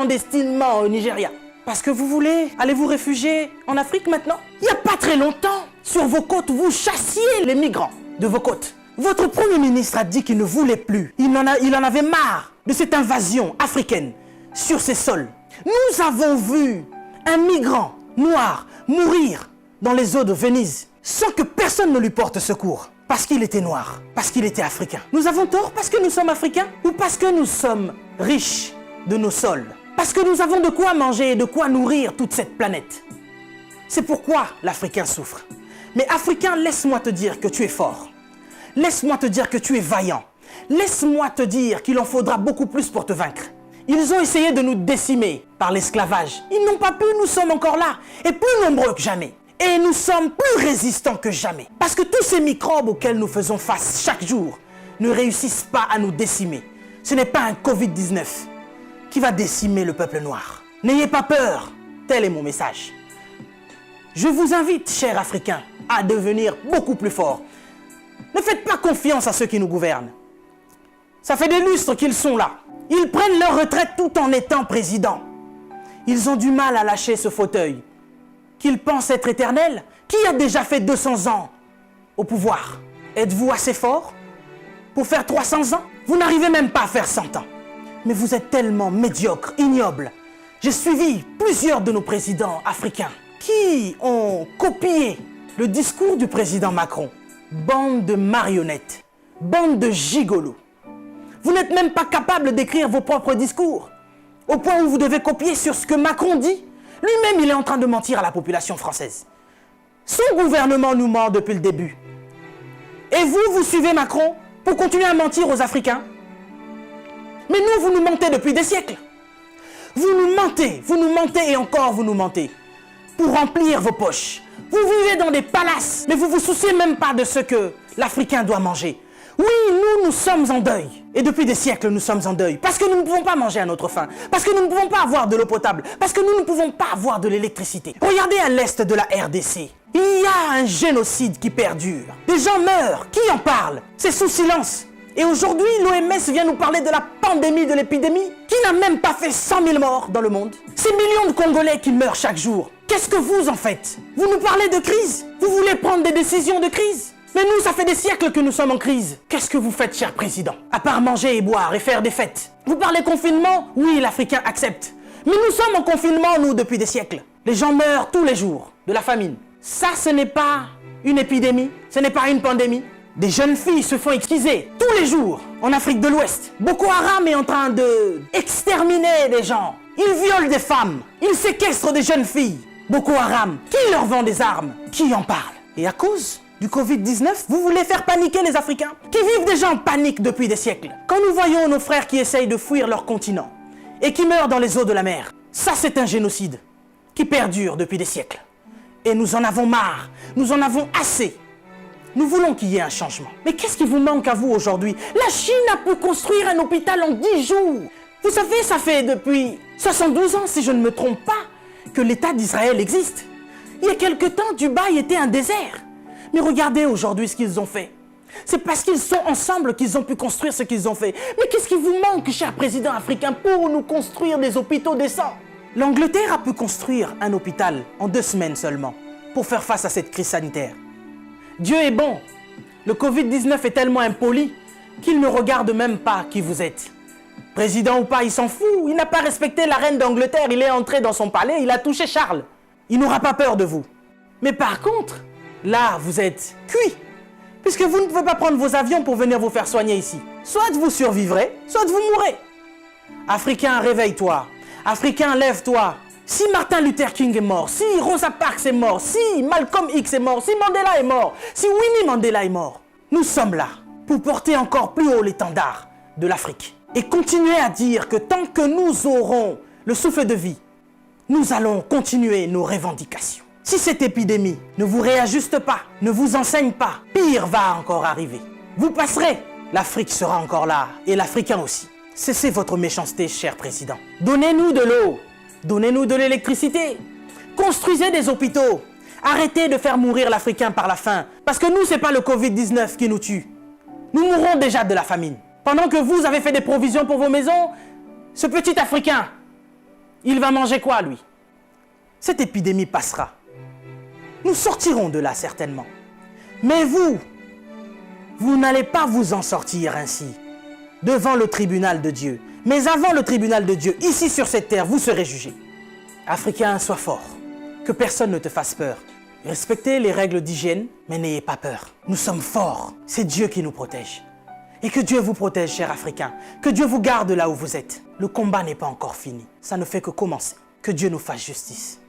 clandestinement au Nigeria. Parce que vous voulez aller vous réfugier en Afrique maintenant? Il n'y a pas très longtemps, sur vos côtes, vous chassiez les migrants de vos côtes. Votre Premier ministre a dit qu'il ne voulait plus. Il en avait marre de cette invasion africaine sur ses sols. Nous avons vu un migrant noir mourir dans les eaux de Venise sans que personne ne lui porte secours. Parce qu'il était noir, parce qu'il était africain. Nous avons tort parce que nous sommes africains ou parce que nous sommes riches de nos sols? Parce que nous avons de quoi manger et de quoi nourrir toute cette planète. C'est pourquoi l'Africain souffre. Mais Africain, laisse-moi te dire que tu es fort. Laisse-moi te dire que tu es vaillant. Laisse-moi te dire qu'il en faudra beaucoup plus pour te vaincre. Ils ont essayé de nous décimer par l'esclavage. Ils n'ont pas pu, nous sommes encore là, et plus nombreux que jamais. Et nous sommes plus résistants que jamais. Parce que tous ces microbes auxquels nous faisons face chaque jour ne réussissent pas à nous décimer. Ce n'est pas un Covid-19 qui va décimer le peuple noir. N'ayez pas peur, tel est mon message. Je vous invite, chers Africains, à devenir beaucoup plus forts. Ne faites pas confiance à ceux qui nous gouvernent. Ça fait des lustres qu'ils sont là. Ils prennent leur retraite tout en étant présidents. Ils ont du mal à lâcher ce fauteuil qu'ils pensent être éternel. Qui a déjà fait 200 ans au pouvoir? Êtes-vous assez fort pour faire 300 ans? Vous n'arrivez même pas à faire 100 ans. Mais vous êtes tellement médiocre, ignoble. J'ai suivi plusieurs de nos présidents africains qui ont copié le discours du président Macron. Bande de marionnettes, bande de gigolos. Vous n'êtes même pas capable d'écrire vos propres discours, au point où vous devez copier sur ce que Macron dit. Lui-même, il est en train de mentir à la population française. Son gouvernement nous ment depuis le début. Et vous, vous suivez Macron pour continuer à mentir aux Africains? Mais nous, vous nous mentez depuis des siècles. Vous nous mentez et encore vous nous mentez. Pour remplir vos poches. Vous vivez dans des palaces, mais vous ne vous souciez même pas de ce que l'Africain doit manger. Oui, nous sommes en deuil. Et depuis des siècles, nous sommes en deuil. Parce que nous ne pouvons pas manger à notre faim. Parce que nous ne pouvons pas avoir de l'eau potable. Parce que nous ne pouvons pas avoir de l'électricité. Regardez à l'est de la RDC. Il y a un génocide qui perdure. Des gens meurent. Qui en parle? C'est sous silence. Et aujourd'hui, l'OMS vient nous parler de la pandémie, de l'épidémie, qui n'a même pas fait 100 000 morts dans le monde. Ces millions de Congolais qui meurent chaque jour. Qu'est-ce que vous en faites? Vous nous parlez de crise? Vous voulez prendre des décisions de crise? Mais nous, ça fait des siècles que nous sommes en crise. Qu'est-ce que vous faites, cher président? À part manger et boire et faire des fêtes. Vous parlez confinement? Oui, l'Africain accepte. Mais nous sommes en confinement, nous, depuis des siècles. Les gens meurent tous les jours de la famine. Ça, ce n'est pas une épidémie, ce n'est pas une pandémie. Des jeunes filles se font exquiser tous les jours en Afrique de l'Ouest. Boko Haram est en train de exterminer des gens. Ils violent des femmes. Ils séquestrent des jeunes filles. Boko Haram, qui leur vend des armes? Qui en parle? Et à cause du Covid-19, vous voulez faire paniquer les Africains qui vivent déjà en panique depuis des siècles. Quand nous voyons nos frères qui essayent de fuir leur continent et qui meurent dans les eaux de la mer, ça c'est un génocide qui perdure depuis des siècles. Et nous en avons marre, nous en avons assez. Nous voulons qu'il y ait un changement. Mais qu'est-ce qui vous manque à vous aujourd'hui? La Chine a pu construire un hôpital en 10 jours. Vous savez, ça fait depuis 72 ans, si je ne me trompe pas, que l'État d'Israël existe. Il y a quelque temps, Dubaï était un désert. Mais regardez aujourd'hui ce qu'ils ont fait. C'est parce qu'ils sont ensemble qu'ils ont pu construire ce qu'ils ont fait. Mais qu'est-ce qui vous manque, cher président africain, pour nous construire des hôpitaux décents? L'Angleterre a pu construire un hôpital en 2 semaines seulement pour faire face à cette crise sanitaire. Dieu est bon. Le Covid-19 est tellement impoli qu'il ne regarde même pas qui vous êtes. Président ou pas, il s'en fout. Il n'a pas respecté la reine d'Angleterre. Il est entré dans son palais, il a touché Charles. Il n'aura pas peur de vous. Mais par contre, là, vous êtes cuit. Puisque vous ne pouvez pas prendre vos avions pour venir vous faire soigner ici. Soit vous survivrez, soit vous mourrez. Africain, réveille-toi. Africain, lève-toi. Si Martin Luther King est mort, si Rosa Parks est mort, si Malcolm X est mort, si Mandela est mort, si Winnie Mandela est mort, nous sommes là pour porter encore plus haut l'étendard de l'Afrique. Et continuer à dire que tant que nous aurons le souffle de vie, nous allons continuer nos revendications. Si cette épidémie ne vous réajuste pas, ne vous enseigne pas, pire va encore arriver. Vous passerez, l'Afrique sera encore là, et l'Africain aussi. Cessez votre méchanceté, cher président. Donnez-nous de l'eau. Donnez-nous de l'électricité. Construisez des hôpitaux. Arrêtez de faire mourir l'Africain par la faim. Parce que nous, ce n'est pas le Covid-19 qui nous tue. Nous mourrons déjà de la famine. Pendant que vous avez fait des provisions pour vos maisons, ce petit Africain Il va manger quoi, lui? Cette épidémie passera. Nous sortirons de là, certainement. Mais vous n'allez pas vous en sortir ainsi, devant le tribunal de Dieu. Mais avant le tribunal de Dieu, ici sur cette terre, vous serez jugés. Africains, sois forts. Que personne ne te fasse peur. Respectez les règles d'hygiène, mais n'ayez pas peur. Nous sommes forts. C'est Dieu qui nous protège. Et que Dieu vous protège, chers Africains. Que Dieu vous garde là où vous êtes. Le combat n'est pas encore fini. Ça ne fait que commencer. Que Dieu nous fasse justice.